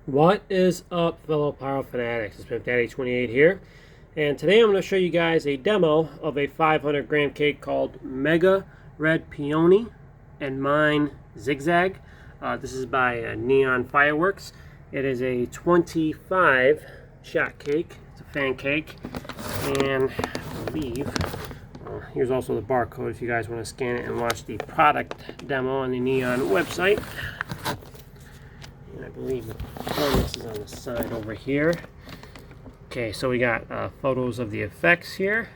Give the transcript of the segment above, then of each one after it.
What is up, fellow Pyro Fanatics? It's Fanatics28 here, and today I'm going to show you guys a demo of a 500 gram cake called Mega Red Peony and mine Zig-Zag. This is by Neon Fireworks. It is a 25 shot cake. It's a fan cake, and I believe here's also the barcode if you guys want to scan it and watch the product demo on the Neon website. I believe the bonus is on the side over here. Okay, so we got photos of the effects here.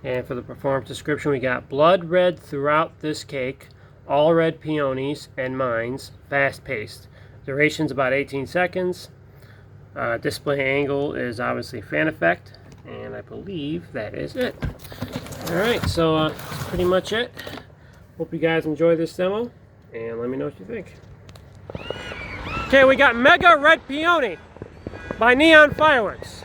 And for the performance description, we got blood red throughout this cake, all red peonies and mines, fast paced. Duration's about 18 seconds. Display angle is obviously fan effect. And I believe that is it. Alright, so that's pretty much it. Hope you guys enjoy this demo, and let me know what you think. Okay, we got Mega Red Peony by Neon Fireworks.